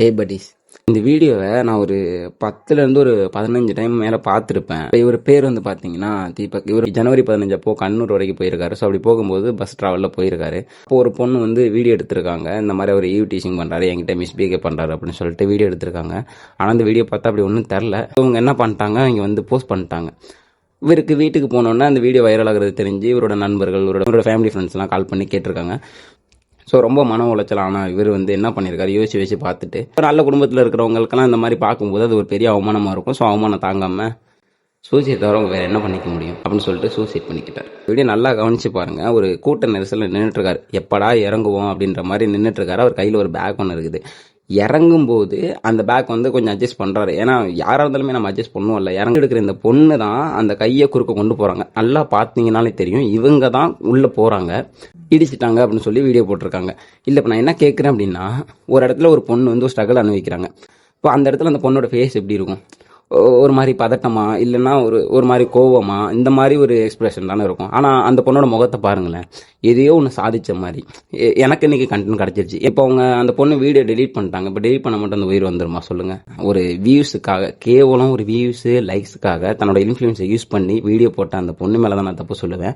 ஹே buddies, இந்த வீடியோவை நான் ஒரு 10லேருந்து ஒரு 15 டைம் மேலே பார்த்துருப்பேன். இவர் பேர் வந்து பார்த்தீங்கன்னா தீபக். இவர் ஜனவரி 15 அப்போ கண்ணூர் வரைக்கும் போயிருக்காரு. ஸோ அப்படி போகும்போது பஸ் ட்ராவலில் போயிருக்காரு. அப்போ ஒரு பொண்ணு வந்து வீடியோ எடுத்திருக்காங்க. இந்த மாதிரி அவர் ஈவ் டீச்சிங் பண்ணுறாரு, என்கிட்ட மிஸ்பிஹேவ் பண்ணுறாரு அப்படின்னு சொல்லிட்டு வீடியோ எடுத்திருக்காங்க. ஆனால் அந்த வீடியோ பார்த்தா அப்படி ஒன்றும் தெரில. இவங்க என்ன பண்ணிட்டாங்க, இங்கே வந்து போஸ்ட் பண்ணிட்டாங்க. இவருக்கு வீட்டுக்கு போனோன்னா அந்த வீடியோ வைரல் ஆகிறது தெரிஞ்சு இவரோட நண்பர்கள், இவரோட ஃபேமிலி ஃப்ரெண்ட்ஸ்லாம் கால் பண்ணி கேட்டிருக்காங்க. ஸோ ரொம்ப மன உளைச்சல். ஆனால் இவர் வந்து என்ன பண்ணியிருக்காரு, யோசிச்சு பார்த்துட்டு ஒரு நல்ல குடும்பத்தில் இருக்கிறவங்களுக்கெல்லாம் இந்த மாதிரி பார்க்கும்போது அது ஒரு பெரிய அவமானமாக இருக்கும். ஸோ அவமானம் தாங்காமல் சூசைட் தவிர வேறு என்ன பண்ணிக்க முடியும் அப்படின்னு சொல்லிட்டு சூசைட் பண்ணிக்கிட்டார். வீடியோ நல்லா கவனிச்சு பாருங்கள். ஒரு கூட்ட நெரிசலில் நின்றுட்டுருக்காரு. எப்படா இறங்குவோம் அப்படின்ற மாதிரி நின்றுட்டுருக்காரு. அவர் கையில் ஒரு பேக் ஒன்று இருக்குது. இறங்கும்போது அந்த பேக் வந்து கொஞ்சம் அட்ஜஸ்ட் பண்ணுறாரு. ஏன்னா யாராக இருந்தாலுமே நம்ம அட்ஜஸ்ட் பண்ணுவோம்ல. இறங்கி எடுக்கிற இந்த பொண்ணு தான் அந்த கையை குறுக்க கொண்டு போகிறாங்க. நல்லா பார்த்தீங்கன்னாலே தெரியும், இவங்க தான் உள்ளே போகிறாங்க. இடிச்சிட்டாங்க அப்படின்னு சொல்லி வீடியோ போட்டிருக்காங்க. இல்லை, இப்போ நான் என்ன கேட்குறேன் அப்படின்னா, ஒரு இடத்துல ஒரு பொண்ணு வந்து ஒரு ஸ்ட்ரகிள் அனுபவிக்கிறாங்க. இப்போ அந்த இடத்துல அந்த பொண்ணோட ஃபேஸ் எப்படி இருக்கும்? ஒரு மாதிரி பதட்டமா, இல்லைன்னா ஒரு மாதிரி கோவமா, இந்த மாதிரி ஒரு எக்ஸ்பிரஷன் தானே இருக்கும். ஆனால் அந்த பொண்ணோட முகத்தை பாருங்களேன், எதையோ ஒன்று சாதிச்ச மாதிரி. எனக்கு இன்னைக்கு கண்டென்ட் கிடச்சிருச்சு. இப்போ அவங்க அந்த பொண்ணு வீடியோ டெலீட் பண்ணிட்டாங்க. இப்போ டெலீட் பண்ண மட்டும் அந்த உயிர் வந்துருமா சொல்லுங்கள்? ஒரு வியூஸுக்காக, கேவலம் ஒரு வியூஸு லைக்ஸுக்காக தன்னோட இன்ஃப்ளூயன்ஸை யூஸ் பண்ணி வீடியோ போட்ட அந்த பொண்ணு மேலே தான் நான் தப்பு சொல்லுவேன்.